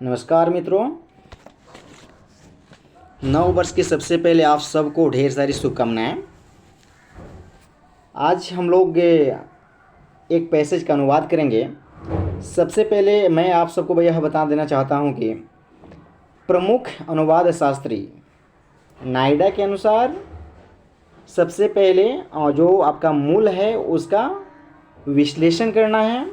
नमस्कार मित्रों, नव वर्ष के सबसे पहले आप सबको ढेर सारी शुभकामनाएं। आज हम लोग एक पैसेज का अनुवाद करेंगे। सबसे पहले मैं आप सबको यह बता देना चाहता हूं कि प्रमुख अनुवाद शास्त्री नायडा के अनुसार सबसे पहले जो आपका मूल है उसका विश्लेषण करना है,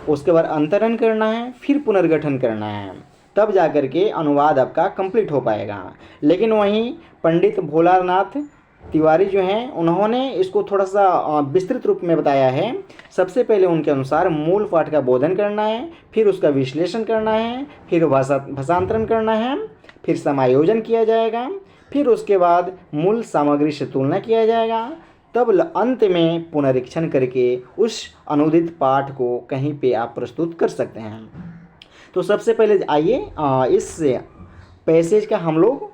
उसके बाद अंतरण करना है, फिर पुनर्गठन करना है, तब जाकर के अनुवाद आपका कंप्लीट हो पाएगा। लेकिन वहीं पंडित भोलानाथ तिवारी जो हैं उन्होंने इसको थोड़ा सा विस्तृत रूप में बताया है। सबसे पहले उनके अनुसार मूल पाठ का बोधन करना है, फिर उसका विश्लेषण करना है, फिर भाषांतरण करना है, फिर समायोजन किया जाएगा, फिर उसके बाद मूल सामग्री से तुलना किया जाएगा, तब अंत में पुनरीक्षण करके उस अनुदित पाठ को कहीं पे आप प्रस्तुत कर सकते हैं। तो सबसे पहले आइए इस पैसेज का हम लोग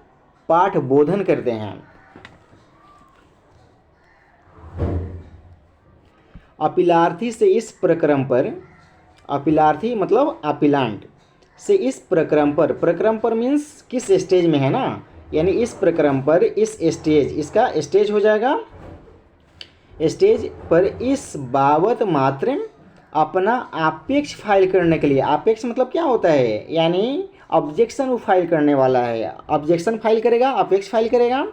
पाठ बोधन करते हैं। अपिलार्थी से इस प्रक्रम पर, अपिलार्थी मतलब अपिलांट से इस प्रक्रम पर मीन्स किस स्टेज में है ना, यानी इस प्रक्रम पर, इस स्टेज, इसका स्टेज हो जाएगा, स्टेज पर इस बाबत मात्र अपना आपेक्ष फाइल करने के लिए, आपेक्ष मतलब क्या होता है, यानी ऑब्जेक्शन वो फाइल करने वाला है, ऑब्जेक्शन फाइल करेगा, अपेक्ष फाइल करेगा,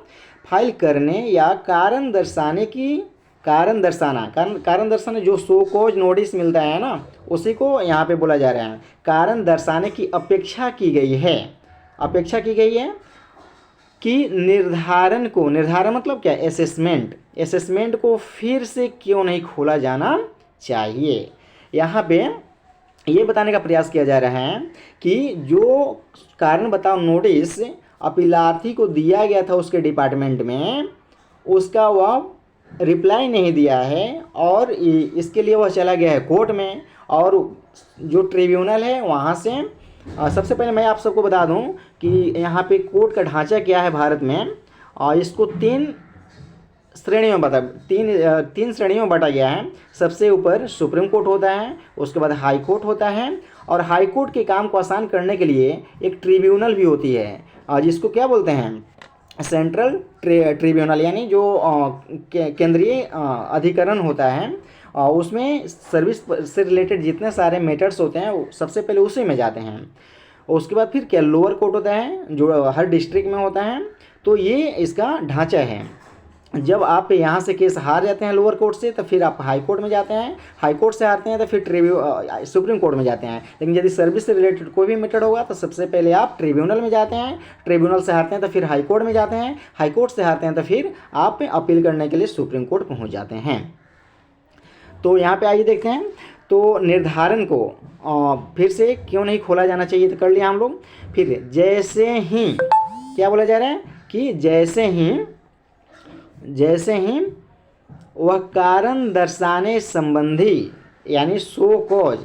फाइल करने या कारण दर्शाने की, कारण दर्शाना जो शो कॉज नोटिस मिलता है ना, उसी को यहाँ पे बोला जा रहा है। कारण दर्शाने की अपेक्षा की गई है, अपेक्षा की गई है कि निर्धारण को, निर्धारण मतलब क्या, असेसमेंट को फिर से क्यों नहीं खोला जाना चाहिए। यहाँ पे ये बताने का प्रयास किया जा रहा है कि जो कारण बताओ नोटिस अपीलार्थी को दिया गया था उसके डिपार्टमेंट में, उसका वह रिप्लाई नहीं दिया है और इसके लिए वह चला गया है कोर्ट में, और जो ट्रिब्यूनल है वहाँ से सबसे पहले मैं आप सबको बता दूं कि यहाँ पे कोर्ट का ढांचा क्या है भारत में, और इसको तीन श्रेणियों में तीन श्रेणियों में बांटा गया है। सबसे ऊपर सुप्रीम कोर्ट होता है, उसके बाद हाई कोर्ट होता है, और हाई कोर्ट के काम को आसान करने के लिए एक ट्रिब्यूनल भी होती है, जिसको क्या बोलते हैं, सेंट्रल ट्रिब्यूनल, यानी जो केंद्रीय अधिकरण होता है। उसमें सर्विस से रिलेटेड जितने सारे मैटर्स होते हैं सबसे पहले उसी में जाते हैं। उसके बाद फिर क्या, लोअर कोर्ट होता है जो हर डिस्ट्रिक्ट में होता है। तो ये इसका ढांचा है। जब आप यहाँ से केस हार जाते हैं लोअर कोर्ट से, तो फिर आप हाई कोर्ट में जाते हैं, हाई कोर्ट से हारते हैं तो फिर सुप्रीम कोर्ट में जाते हैं। लेकिन यदि सर्विस से रिलेटेड कोई भी मैटर होगा तो सबसे पहले आप ट्रिब्यूनल में जाते हैं, ट्रिब्यूनल से हारते हैं तो फिर हाई कोर्ट में जाते हैं, हाई कोर्ट से हारते हैं तो फिर आप अपील करने के लिए सुप्रीम कोर्ट पहुँच जाते हैं। तो यहाँ पे आइए देखते हैं। तो निर्धारण को फिर से क्यों नहीं खोला जाना चाहिए, तो कर लिया हम लोग। फिर जैसे ही, क्या बोला जा रहा है कि जैसे ही वह कारण दर्शाने संबंधी, यानी शो कॉज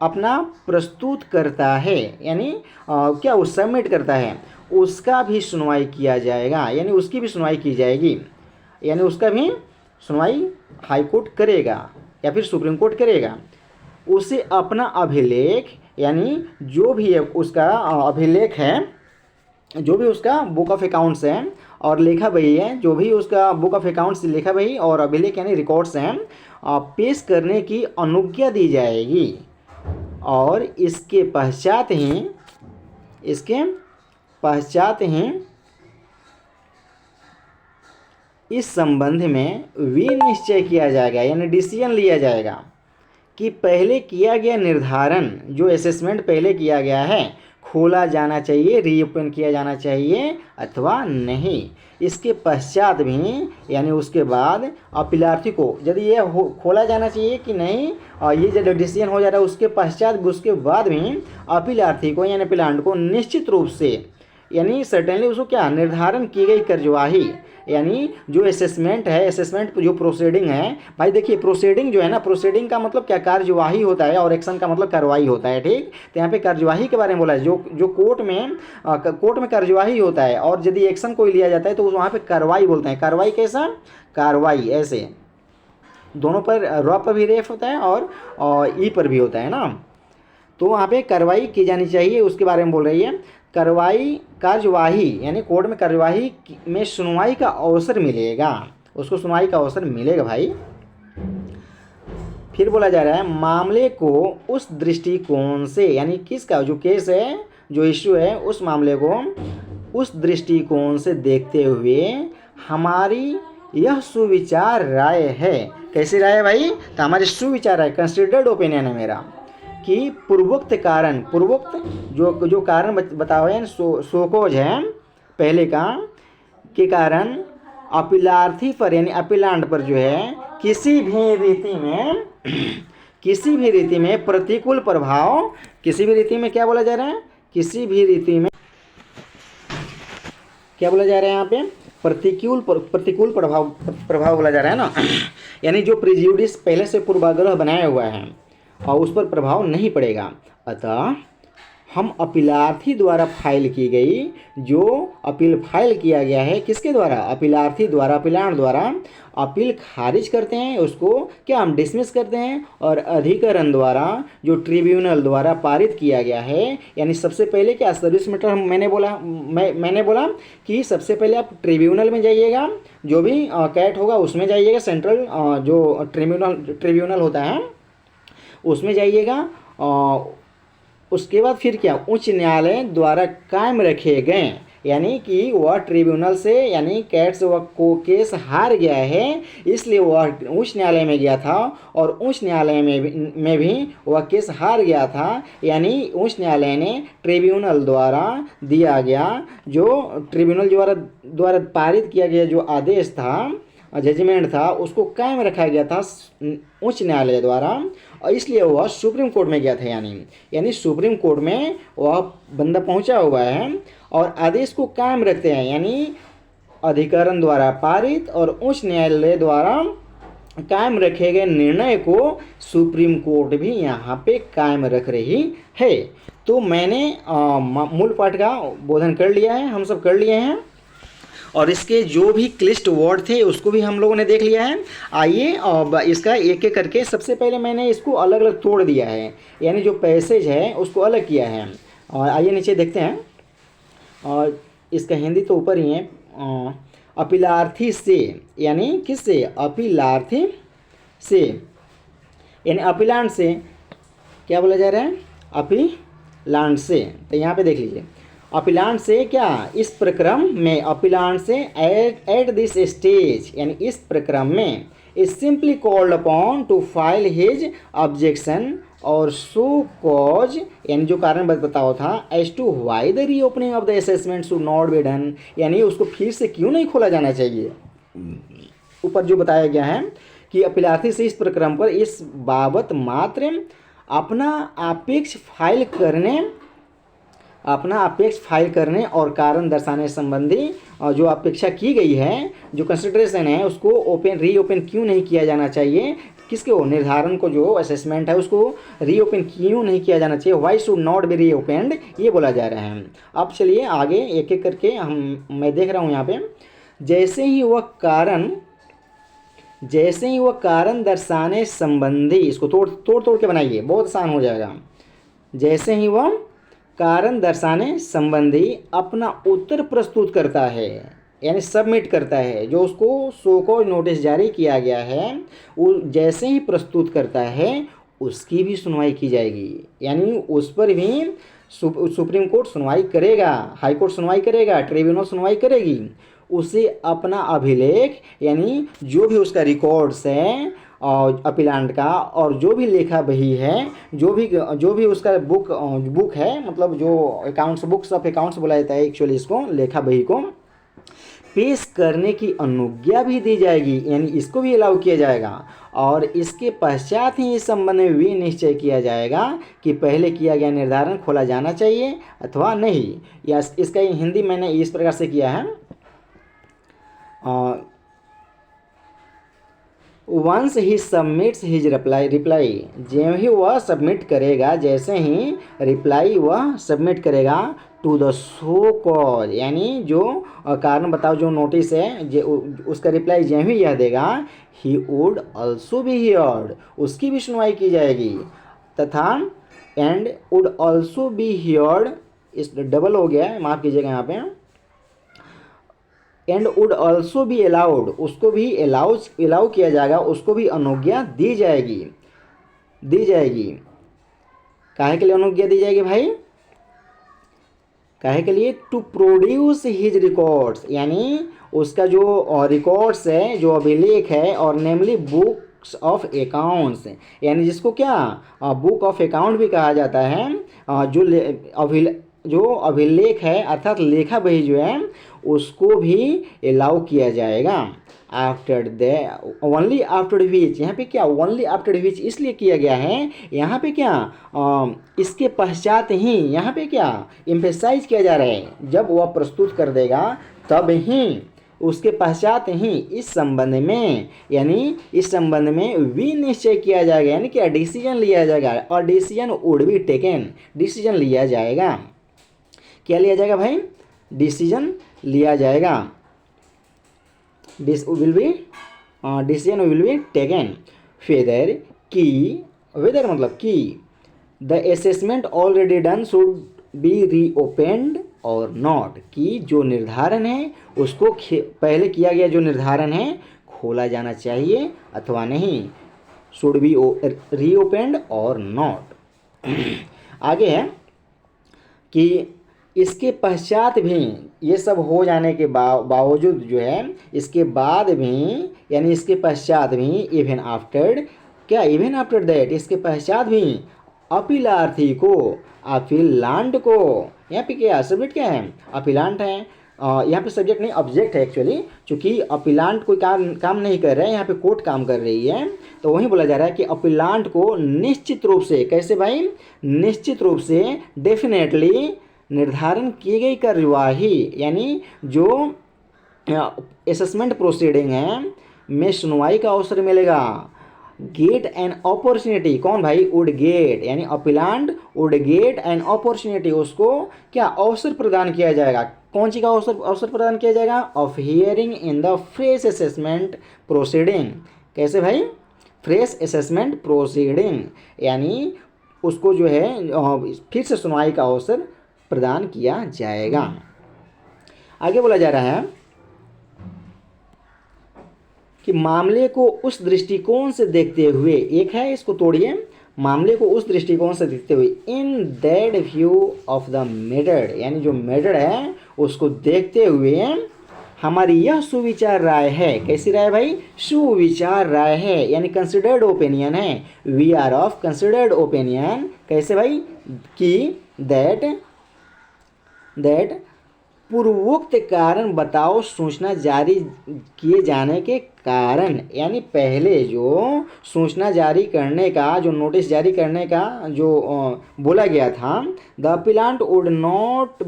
अपना प्रस्तुत करता है, यानी क्या वो सबमिट करता है, उसका भी सुनवाई किया जाएगा, यानी उसकी भी सुनवाई की जाएगी, यानी उसका भी सुनवाई हाई कोर्ट करेगा या फिर सुप्रीम कोर्ट करेगा। उसे अपना अभिलेख, यानी जो भी उसका अभिलेख है, जो भी उसका बुक ऑफ अकाउंट्स है और लेखा बही है, जो भी उसका बुक ऑफ अकाउंट्स लेखा बही और अभिलेख यानी रिकॉर्ड्स हैं, पेश करने की अनुज्ञा दी जाएगी। और इसके पश्चात ही इस संबंध में विनिश्चय किया जाएगा, यानी डिसीजन लिया जाएगा कि पहले किया गया निर्धारण, जो असेसमेंट पहले किया गया है, खोला जाना चाहिए, रीओपन किया जाना चाहिए अथवा नहीं। इसके पश्चात भी, यानी उसके बाद अपीलार्थी को यदि ये खोला जाना चाहिए कि नहीं, और ये जब डिसीजन हो जा रहा है उसके पश्चात, उसके बाद भी अपीलार्थी को यानी अपीलांट को निश्चित रूप से, यानी सर्टेनली उसको क्या, निर्धारण की गई कार्यवाही, यानी जो असेसमेंट है, असेसमेंट जो प्रोसीडिंग है, भाई देखिए प्रोसीडिंग जो है ना, प्रोसीडिंग का मतलब क्या, कार्यवाही होता है, और एक्शन का मतलब कार्रवाई होता है, ठीक। तो यहाँ पे कार्यवाही के बारे में बोला है, जो कोर्ट में कार्यवाही होता है, और यदि एक्शन कोई लिया जाता है तो वहाँ पे कार्रवाई बोलते हैं। कार्रवाई कैसा, कार्रवाई ऐसे दोनों पर, र पर भी रेफ होता है और ई पर भी होता है ना। तो वहाँ पे कार्रवाई की जानी चाहिए, उसके बारे में बोल रही है। कार्यवाही यानी कोर्ट में कार्यवाही में सुनवाई का अवसर मिलेगा, उसको सुनवाई का अवसर मिलेगा भाई। फिर बोला जा रहा है मामले को उस दृष्टिकोण से, यानी किसका, जो केस है, जो इश्यू है, उस मामले को उस दृष्टिकोण से देखते हुए हमारी यह सुविचार राय है। कैसी राय है भाई? तो हमारी सुविचार राय, कंसिडर्ड ओपिनियन है मेरा, कि पूर्वोक्त कारण, पूर्वोक्त जो कारण बताओ है, सोकोज है पहले का, के कारण अपीलार्थी पर यानी अपीलांट पर जो है किसी भी रीति में प्रतिकूल प्रभाव, किसी भी रीति में क्या बोला जा रहा है, किसी भी रीति में क्या बोला जा रहा है यहाँ पे, प्रतिकूल प्रभाव बोला जा रहा है ना। यानी जो प्रिजुडिस पहले से पूर्वाग्रह बनाया हुआ है और उस पर प्रभाव नहीं पड़ेगा। अतः हम अपीलार्थी द्वारा फाइल की गई, जो अपील फाइल किया गया है किसके द्वारा, अपीलार्थी द्वारा, अपीलांट द्वारा अपील खारिज करते हैं, उसको क्या हम डिसमिस करते हैं। और अधिकरण द्वारा जो ट्रिब्यूनल द्वारा पारित किया गया है, यानी सबसे पहले क्या सर्विस मैटर, मैंने बोला कि सबसे पहले आप ट्रिब्यूनल में जाइएगा, जो भी कैट होगा उसमें जाइएगा, सेंट्रल जो ट्रिब्यूनल होता है उसमें जाइएगा। उसके बाद फिर क्या, उच्च न्यायालय द्वारा कायम रखे गए, यानी कि वह ट्रिब्यूनल से, यानी कैट्स वह को केस हार गया है, इसलिए वह उच्च न्यायालय में गया था और उच्च न्यायालय में भी वह केस हार गया था। यानी उच्च न्यायालय ने ट्रिब्यूनल द्वारा दिया गया, जो ट्रिब्यूनल द्वारा पारित किया गया जो आदेश था, जजमेंट था, उसको कायम रखा गया था उच्च न्यायालय द्वारा, और इसलिए वह सुप्रीम कोर्ट में गया था। यानी सुप्रीम कोर्ट में वह बंदा पहुंचा हुआ है और आदेश को कायम रखते हैं, यानी अधिकरण द्वारा पारित और उच्च न्यायालय द्वारा कायम रखे गए निर्णय को सुप्रीम कोर्ट भी यहाँ पे कायम रख रही है। तो मैंने मूल पाठ का बोधन कर लिया है, हम सब कर लिए हैं, और इसके जो भी क्लिष्ट वर्ड थे उसको भी हम लोगों ने देख लिया है। आइए और इसका एक एक करके, सबसे पहले मैंने इसको अलग अलग तोड़ दिया है, यानी जो पैसेज है उसको अलग किया है। और आइए नीचे देखते हैं, और इसका हिंदी तो ऊपर ही है। अपीलार्थी से यानी किससे, अपीलार्थी से यानी अपीलांट से क्या बोला जा रहा है, अपीलांट से। तो यहाँ पे देख लीजिए, अपीलांट से क्या, इस प्रक्रम में, अपीलांट से एट दिस स्टेज, यानी इस प्रक्रम में, is simply called upon to file his objection और सो कॉज, यानी जो कारण बताओ था, as to why the reopening of the assessment should not be done, यानी उसको फिर से क्यों नहीं खोला जाना चाहिए। ऊपर जो बताया गया है कि अपीलार्थी से इस प्रक्रम पर इस बाबत मात्र अपना अपेक्ष फाइल करने और कारण दर्शाने संबंधी जो अपेक्षा की गई है, जो कंसिडरेशन है, उसको रीओपन क्यों नहीं किया जाना चाहिए, किसको, निर्धारण को, जो असेसमेंट है उसको रीओपन क्यों नहीं किया जाना चाहिए, why should not B reopened, ये बोला जा रहा है। अब चलिए आगे एक एक करके मैं देख रहा हूँ यहाँ पे, जैसे ही वह कारण दर्शाने संबंधी, इसको तोड़ के बनाइए, बहुत आसान हो जाएगा। जैसे ही वह कारण दर्शाने संबंधी अपना उत्तर प्रस्तुत करता है, यानी सबमिट करता है, जो उसको शो कॉज नोटिस जारी किया गया है, वो जैसे ही प्रस्तुत करता है उसकी भी सुनवाई की जाएगी, यानी उस पर भी सुप्रीम कोर्ट सुनवाई करेगा, हाई कोर्ट सुनवाई करेगा, ट्रिब्यूनल सुनवाई करेगी। उसे अपना अभिलेख, यानी जो भी उसका रिकॉर्ड्स है और अपीलांट का, और जो भी लेखा बही है, जो भी उसका बुक है, मतलब जो अकाउंट्स, बुक्स ऑफ अकाउंट्स बोला जाता है एक्चुअली इसको, लेखा बही को पेश करने की अनुज्ञा भी दी जाएगी, यानी इसको भी अलाउ किया जाएगा। और इसके पश्चात ही इस संबंध में भी निश्चय किया जाएगा कि पहले किया गया निर्धारण खोला जाना चाहिए अथवा नहीं। या इसका हिंदी मैंने इस प्रकार से किया है, once he submits his reply, जो ही वह सबमिट करेगा, जैसे ही रिप्लाई वह सबमिट करेगा, टू द शो कॉज, यानी जो कारण बताओ जो नोटिस है, उसका रिप्लाई जो ही यह देगा, he would also be heard, उसकी भी सुनवाई की जाएगी। तथा and would also be heard, इस डबल हो गया है, माफ़ कीजिएगा यहाँ पे, and would also be allowed, उसको भी अलाउ किया जाएगा, उसको भी अनुज्ञा दी जाएगी, दी जाएगी। काहे के लिए अनुज्ञा दी जाएगी भाई? काहे के लिए? टू प्रोड्यूस हिज रिकॉर्ड्स, यानी उसका जो रिकॉर्ड्स है, जो अभिलेख है, और नेमली बुक्स ऑफ अकाउंट्स, यानी जिसको क्या बुक ऑफ अकाउंट भी कहा जाता है, जो अभिलेख है अर्थात लेखा बही जो है उसको भी अलाउ किया जाएगा। After the only after which, यहाँ पे क्या ओनली आफ्टर विच इसलिए किया गया है, यहाँ पे क्या इसके पश्चात ही, यहाँ पे क्या एम्फेसाइज किया जा रहा है, जब वह प्रस्तुत कर देगा तब ही, उसके पश्चात ही इस संबंध में, यानी इस संबंध में भी निश्चय किया जाएगा, यानी क्या डिसीजन लिया जाएगा, और decision would be taken, decision लिया जाएगा। क्या लिया जाएगा भाई? डिसीजन लिया जाएगा। Decision will be taken. Whether की, वेदर मतलब कि the assessment already done should be reopened और नॉट, कि जो निर्धारण है उसको पहले किया गया जो निर्धारण है खोला जाना चाहिए अथवा नहीं, शुड बी रीओपेंड और नॉट। आगे है कि इसके पश्चात भी, ये सब हो जाने के बावजूद जो है, इसके बाद भी, यानी इसके पश्चात भी, इवन आफ्टर, क्या इवन आफ्टर दैट, इसके पश्चात भी अपीलार्थी को, अपीलांट को, यहाँ पे क्या सब्जेक्ट क्या है? अपीलांट है, यहाँ पे सब्जेक्ट नहीं ऑब्जेक्ट है एक्चुअली, क्योंकि अपीलांट कोई काम नहीं कर रहा है, यहाँ पे कोर्ट काम कर रही है, तो वहीं बोला जा रहा है कि अपीलांट को निश्चित रूप से, कैसे भाई? निश्चित रूप से, डेफिनेटली निर्धारण की गई कार्यवाही, यानी जो असेसमेंट प्रोसीडिंग है में सुनवाई का अवसर मिलेगा। गेट एन अपॉर्चुनिटी, कौन भाई? वुड गेट, यानी appellant would get an opportunity, उसको क्या अवसर प्रदान किया जाएगा? कौन सी का अवसर प्रदान किया जाएगा? Of hearing in the fresh assessment proceeding. कैसे भाई? फ्रेश असेसमेंट प्रोसीडिंग, यानी उसको जो है फिर से सुनवाई का अवसर प्रदान किया जाएगा। आगे बोला जा रहा है कि मामले को उस दृष्टिकोण से देखते हुए, एक है इसको तोड़िए, मामले को उस दृष्टिकोण से देखते हुए, in that view of the matter, यानी जो मैटर है उसको देखते हुए हमारी यह सुविचार राय है। कैसी राय भाई? सुविचार राय है, यानी कंसिडर्ड ओपिनियन है। We are of considered opinion, कैसे भाई? कि दैट पूर्वोक्त कारण बताओ सूचना जारी किए जाने के कारण, यानी पहले जो सूचना जारी करने का, जो नोटिस जारी करने का जो बोला गया था, the appellant would not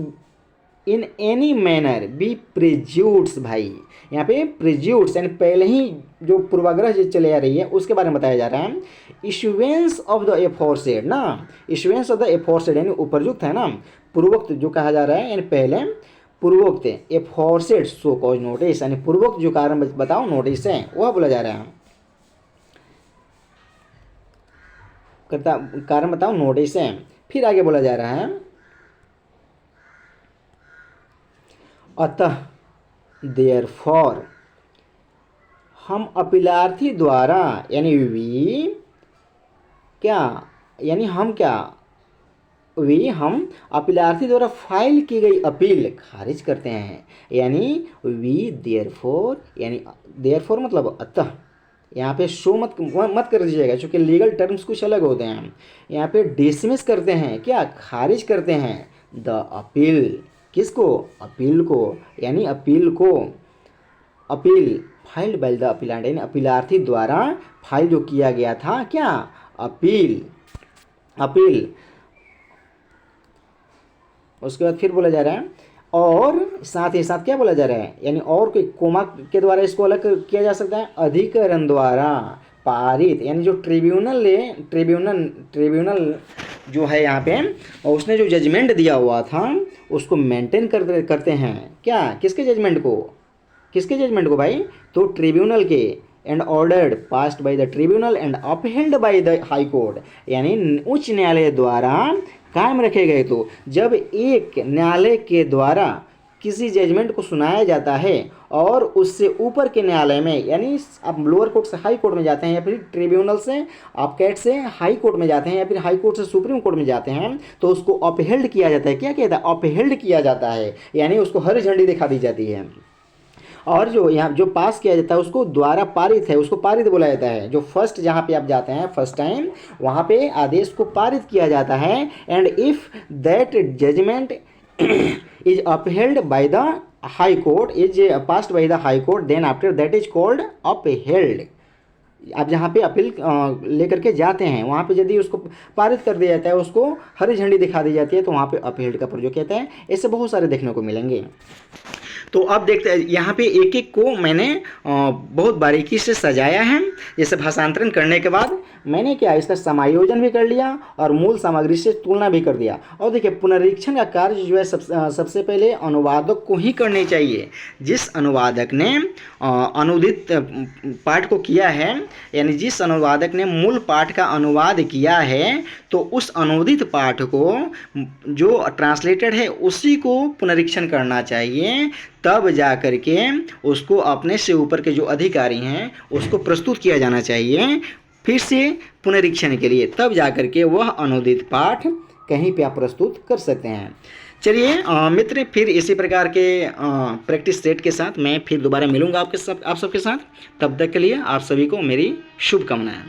in any manner be prejudiced, भाई यहाँ पे प्रेज्यूड्स यानी पहले ही जो पूर्वाग्रह जो चले आ रही है उसके बारे में बताया जा रहा है। इशुएंस ऑफ द एफोर्सेड ना, इशुएंस ऑफ द एफोर्सेड यानी उपरयुक्त है ना, पूर्वोक्त जो कहा जा रहा है, यानी पहले पूर्वोक्त एफोर्सेड सो कॉज नोटिस, यानी पूर्वोक्त जो कारण बताओ नोटिस है वह बोला जा रहा है, कारण बताओ नोटिस है। फिर आगे बोला जा रहा है, अतः देयरफॉर, हम अपीलार्थी द्वारा, यानी वी क्या, यानी हम क्या, वी हम अपीलार्थी द्वारा फाइल की गई अपील खारिज करते हैं, यानी वी देयरफॉर, यानी देयरफॉर मतलब अतः, यहाँ पे शो मत कर दीजिएगा क्योंकि लीगल टर्म्स कुछ अलग होते हैं। यहाँ पे डिसमिस करते हैं, क्या खारिज करते हैं, द अपील, किसको? अपील को, यानी अपील को, appeal filed by the appellant, यानी अपीलार्थी द्वारा फाइल जो किया गया था, क्या? Appeal, appeal. उसके बाद फिर बोला जा रहा है, और साथ ही साथ क्या बोला जा रहा है, यानी और कोई कोमा के द्वारा इसको अलग किया जा सकता है, अधिकरण द्वारा पारित, यानी जो ट्रिब्यूनल जो है यहाँ पे, और उसने जो जजमेंट दिया हुआ था उसको मेंटेन करते हैं, क्या? किसके जजमेंट को? किसके जजमेंट को भाई? तो ट्रिब्यूनल के, and ordered passed by the tribunal and upheld by the high court, यानी उच्च न्यायालय द्वारा कायम रखे गए। तो जब एक न्यायालय के द्वारा किसी जजमेंट को सुनाया जाता है और उससे ऊपर के न्यायालय में, यानी आप लोअर कोर्ट से हाई कोर्ट में जाते हैं या फिर ट्रिब्यूनल से आप कैट से हाई कोर्ट में जाते हैं या फिर हाई कोर्ट से सुप्रीम कोर्ट में जाते हैं, तो उसको अपहेल्ड किया जाता है। क्या कहता है? अपहेल्ड किया जाता है, यानी उसको हरी झंडी दिखा दी जाती है। और जो यहाँ जो पास किया जाता है उसको द्वारा पारित है, उसको पारित बोला जाता है। जो फर्स्ट जहाँ पे आप जाते हैं फर्स्ट टाइम, वहाँ पे आदेश को पारित किया जाता है। And if that judgment is upheld by the high court, is passed by the high court, then after that is called upheld. आप जहाँ पे अपील लेकर के जाते हैं वहाँ पे यदि उसको पारित कर दिया जाता है, उसको हरी झंडी दिखा दी जाती है, तो वहाँ पे अपहेल्ड का प्रयोग कहते हैं। ऐसे बहुत सारे देखने को मिलेंगे। तो अब देखते हैं यहाँ पे एक एक को मैंने बहुत बारीकी से सजाया है। जैसे भाषांतरण करने के बाद मैंने क्या इसका समायोजन भी कर लिया और मूल सामग्री से तुलना भी कर दिया। और देखिए पुनरीक्षण का कार्य जो है सबसे पहले अनुवादक को ही करनी चाहिए। जिस अनुवादक ने अनुदित पाठ को किया है, यानी जिस अनुवादक ने मूल पाठ का अनुवाद किया है, तो उस अनुदित पाठ को जो ट्रांसलेटेड है उसी को पुनरीक्षण करना चाहिए। तब जा कर के उसको अपने से ऊपर के जो अधिकारी हैं उसको प्रस्तुत किया जाना चाहिए फिर से पुनरीक्षण के लिए, तब जा कर के वह अनुदित पाठ कहीं पे आप प्रस्तुत कर सकते हैं। चलिए मित्र, फिर इसी प्रकार के प्रैक्टिस सेट के साथ मैं फिर दोबारा मिलूंगा आप सबके साथ। तब तक के लिए आप सभी को मेरी शुभकामनाएं।